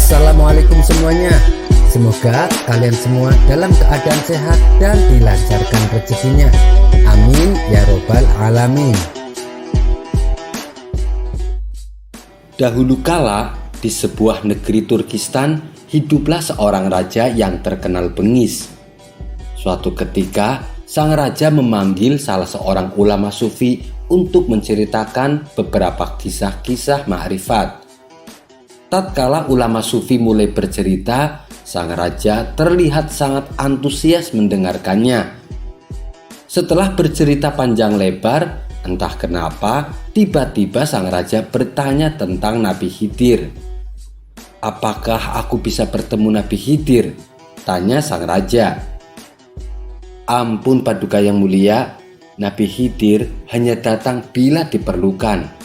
Assalamualaikum semuanya. Semoga kalian semua dalam keadaan sehat dan dilancarkan rezekinya. Amin ya robbal alamin. Dahulu kala di sebuah negeri Turkistan hiduplah seorang raja yang terkenal bengis. Suatu ketika sang raja memanggil salah seorang ulama sufi untuk menceritakan beberapa kisah-kisah ma'rifat. Tatkala ulama sufi mulai bercerita, sang raja terlihat sangat antusias mendengarkannya. Setelah bercerita panjang lebar, entah kenapa tiba-tiba sang raja bertanya tentang Nabi Khidir. "Apakah aku bisa bertemu Nabi Khidir?" tanya sang raja. "Ampun Paduka yang mulia, Nabi Khidir hanya datang bila diperlukan.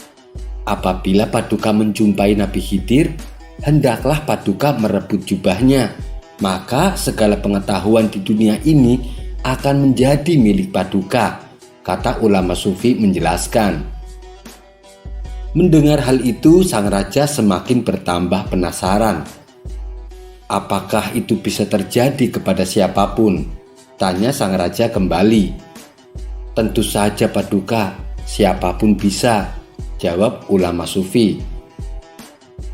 Apabila Paduka menjumpai Nabi Khidir, hendaklah Paduka merebut jubahnya, maka segala pengetahuan di dunia ini akan menjadi milik Paduka," kata ulama sufi menjelaskan. Mendengar hal itu, sang raja semakin bertambah penasaran. "Apakah itu bisa terjadi kepada siapapun?" tanya sang raja kembali. "Tentu saja Paduka, siapapun bisa," jawab ulama sufi.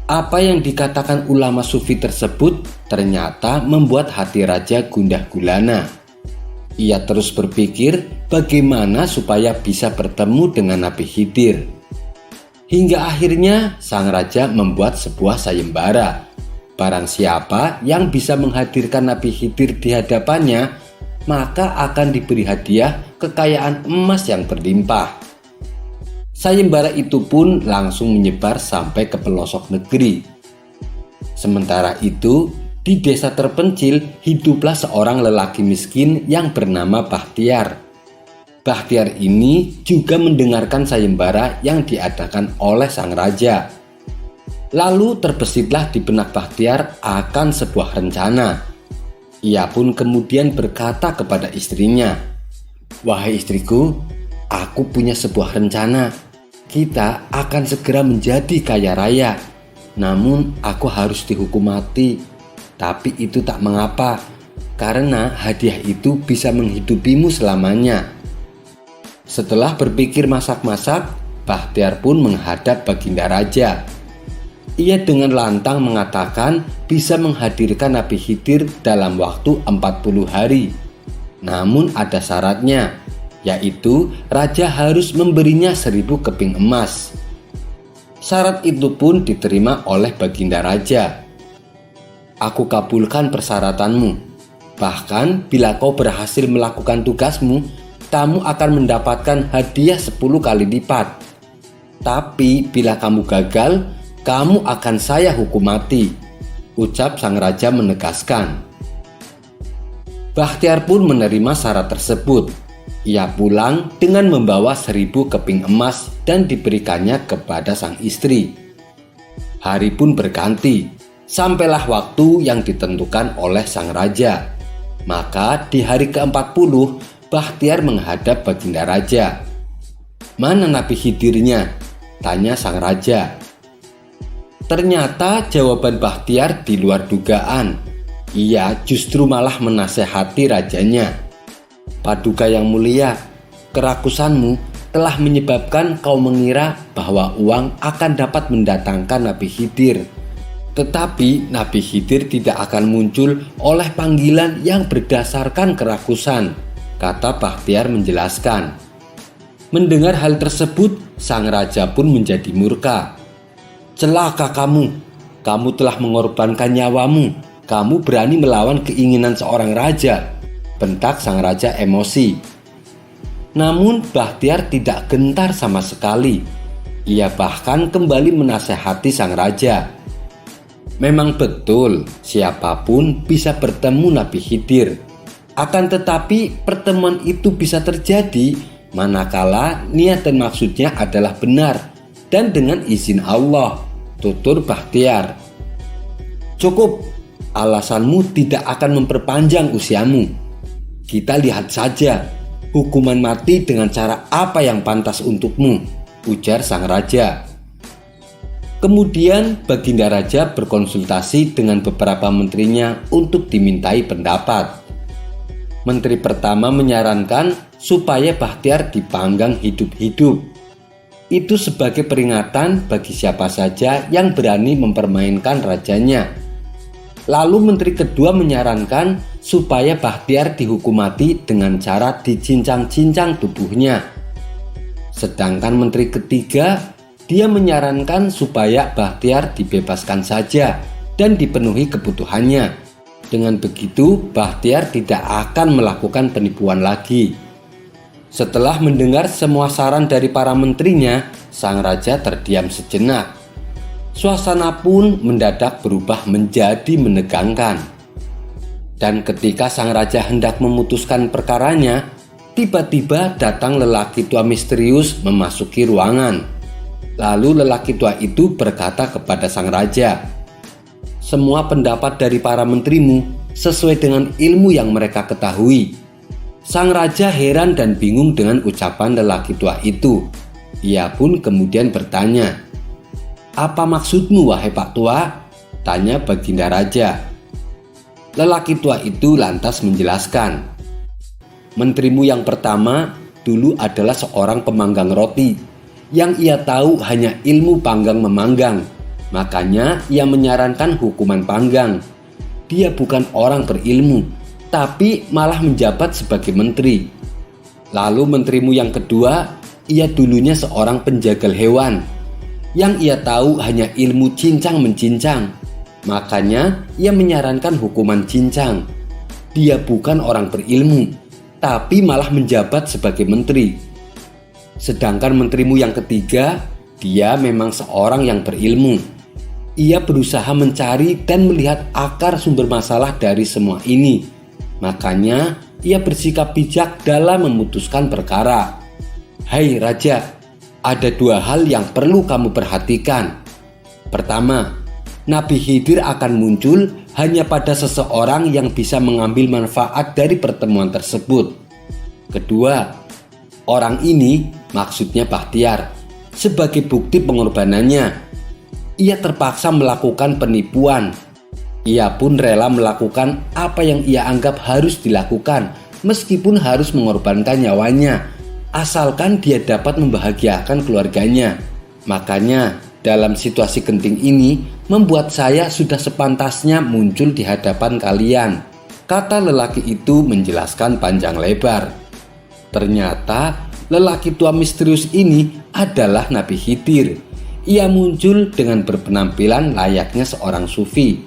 Apa yang dikatakan ulama sufi tersebut ternyata membuat hati raja gundah gulana. Ia terus berpikir bagaimana supaya bisa bertemu dengan Nabi Khidir. Hingga akhirnya sang raja membuat sebuah sayembara. Barang siapa yang bisa menghadirkan Nabi Khidir di hadapannya, maka akan diberi hadiah kekayaan emas yang berlimpah. Sayembara itu pun langsung menyebar sampai ke pelosok negeri. Sementara itu, di desa terpencil hiduplah seorang lelaki miskin yang bernama Bakhtiar. Bakhtiar ini juga mendengarkan sayembara yang diadakan oleh sang raja. Lalu terbesitlah di benak Bakhtiar akan sebuah rencana. Ia pun kemudian berkata kepada istrinya, "Wahai istriku, aku punya sebuah rencana. Kita akan segera menjadi kaya raya. Namun aku harus dihukum mati. Tapi itu tak mengapa, karena hadiah itu bisa menghidupimu selamanya." Setelah berpikir masak-masak, Bakhtiar pun menghadap Baginda Raja. Ia dengan lantang mengatakan bisa menghadirkan Nabi Khidir dalam waktu 40 hari. Namun ada syaratnya, yaitu raja harus memberinya 1000 keping emas. Syarat itu pun diterima oleh Baginda Raja. "Aku kabulkan persyaratanmu. Bahkan bila kau berhasil melakukan tugasmu, kamu akan mendapatkan hadiah 10 kali lipat. Tapi bila kamu gagal, kamu akan saya hukum mati," ucap sang raja menegaskan. Bakhtiar pun menerima syarat tersebut. Ia pulang dengan membawa 1000 keping emas dan diberikannya kepada sang istri. Hari pun berganti, sampailah waktu yang ditentukan oleh sang raja. Maka di hari ke-40, Bakhtiar menghadap Baginda Raja. "Mana Nabi Khidirnya?" tanya sang raja. Ternyata jawaban Bakhtiar di luar dugaan. Ia justru malah menasehati rajanya. "Paduka yang mulia, kerakusanmu telah menyebabkan kau mengira bahwa uang akan dapat mendatangkan Nabi Khidir. Tetapi Nabi Khidir tidak akan muncul oleh panggilan yang berdasarkan kerakusan," kata Bakhtiar menjelaskan. Mendengar hal tersebut, sang raja pun menjadi murka. "Celaka kamu, kamu telah mengorbankan nyawamu. Kamu berani melawan keinginan seorang raja," bentak sang raja emosi. Namun Bakhtiar tidak gentar sama sekali. Ia bahkan kembali menasehati sang raja. Memang betul, siapapun bisa bertemu Nabi Khidir. Akan tetapi pertemuan itu bisa terjadi manakala niat dan maksudnya adalah benar dan dengan izin Allah, tutur Bakhtiar. "Cukup, alasanmu tidak akan memperpanjang usiamu. Kita lihat saja hukuman mati dengan cara apa yang pantas untukmu," ujar sang raja. Kemudian Baginda Raja berkonsultasi dengan beberapa menterinya untuk dimintai pendapat. Menteri pertama menyarankan supaya Bahtiar dipanggang hidup-hidup. Itu sebagai peringatan bagi siapa saja yang berani mempermainkan rajanya. Lalu menteri kedua menyarankan supaya Bahtiar dihukum mati dengan cara dicincang-cincang tubuhnya. Sedangkan menteri ketiga, dia menyarankan supaya Bahtiar dibebaskan saja dan dipenuhi kebutuhannya. Dengan begitu, Bahtiar tidak akan melakukan penipuan lagi. Setelah mendengar semua saran dari para menterinya, sang raja terdiam sejenak. Suasana pun mendadak berubah menjadi menegangkan. Dan ketika sang raja hendak memutuskan perkaranya, tiba-tiba datang lelaki tua misterius memasuki ruangan. Lalu lelaki tua itu berkata kepada sang raja, "Semua pendapat dari para menterimu sesuai dengan ilmu yang mereka ketahui." Sang raja heran dan bingung dengan ucapan lelaki tua itu. Ia pun kemudian bertanya, "Apa maksudmu, wahai Pak Tua?" tanya Baginda Raja. Lelaki tua itu lantas menjelaskan, "Menterimu yang pertama dulu adalah seorang pemanggang roti. Yang ia tahu hanya ilmu panggang memanggang. Makanya ia menyarankan hukuman panggang. Dia bukan orang berilmu, tapi malah menjabat sebagai menteri. Lalu menterimu yang kedua, ia dulunya seorang penjagal hewan. Yang ia tahu hanya ilmu cincang-mencincang. Makanya ia menyarankan hukuman cincang. Dia bukan orang berilmu, tapi malah menjabat sebagai menteri. Sedangkan menterimu yang ketiga, dia memang seorang yang berilmu. Ia berusaha mencari dan melihat akar sumber masalah dari semua ini. Makanya ia bersikap bijak dalam memutuskan perkara. Hai Raja, ada dua hal yang perlu kamu perhatikan. Pertama, Nabi Khidir akan muncul hanya pada seseorang yang bisa mengambil manfaat dari pertemuan tersebut. Kedua, orang ini, maksudnya Bahtiar, sebagai bukti pengorbanannya. Ia terpaksa melakukan penipuan. Ia pun rela melakukan apa yang ia anggap harus dilakukan, meskipun harus mengorbankan nyawanya, asalkan dia dapat membahagiakan keluarganya. Makanya, dalam situasi genting ini, membuat saya sudah sepantasnya muncul di hadapan kalian, kata lelaki itu menjelaskan panjang lebar. Ternyata lelaki tua misterius ini adalah Nabi Khidir. Ia muncul dengan berpenampilan layaknya seorang sufi.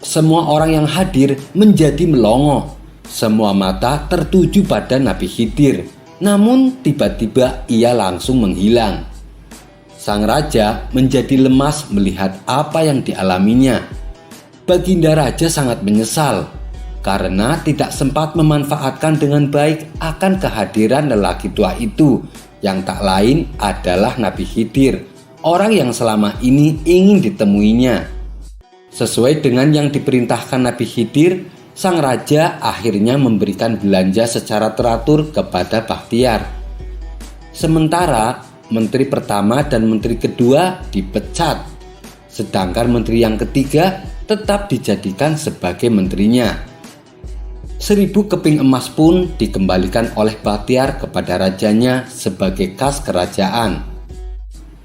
Semua orang yang hadir menjadi melongo. Semua mata tertuju pada Nabi Khidir. Namun tiba-tiba ia langsung menghilang. Sang raja menjadi lemas melihat apa yang dialaminya. Baginda Raja sangat menyesal karena tidak sempat memanfaatkan dengan baik akan kehadiran lelaki tua itu, yang tak lain adalah Nabi Khidir, orang yang selama ini ingin ditemuinya. Sesuai dengan yang diperintahkan Nabi Khidir, sang raja akhirnya memberikan belanja secara teratur kepada Bahtiar. Sementara menteri pertama dan menteri kedua dipecat, sedangkan menteri yang ketiga tetap dijadikan sebagai menterinya. 1000 keping emas pun dikembalikan oleh Bahtiar kepada rajanya sebagai kas kerajaan.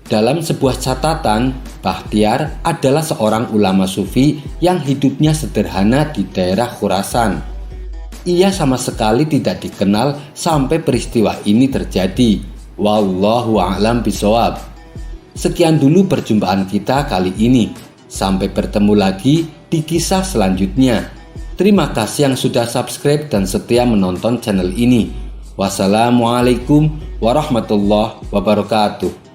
Dalam sebuah catatan, Bahtiar adalah seorang ulama sufi yang hidupnya sederhana di daerah Khurasan. Ia sama sekali tidak dikenal sampai peristiwa ini terjadi. Wallahu a'lam bishawab. Sekian dulu perjumpaan kita kali ini. Sampai bertemu lagi di kisah selanjutnya. Terima kasih yang sudah subscribe dan setia menonton channel ini. Wassalamualaikum warahmatullahi wabarakatuh.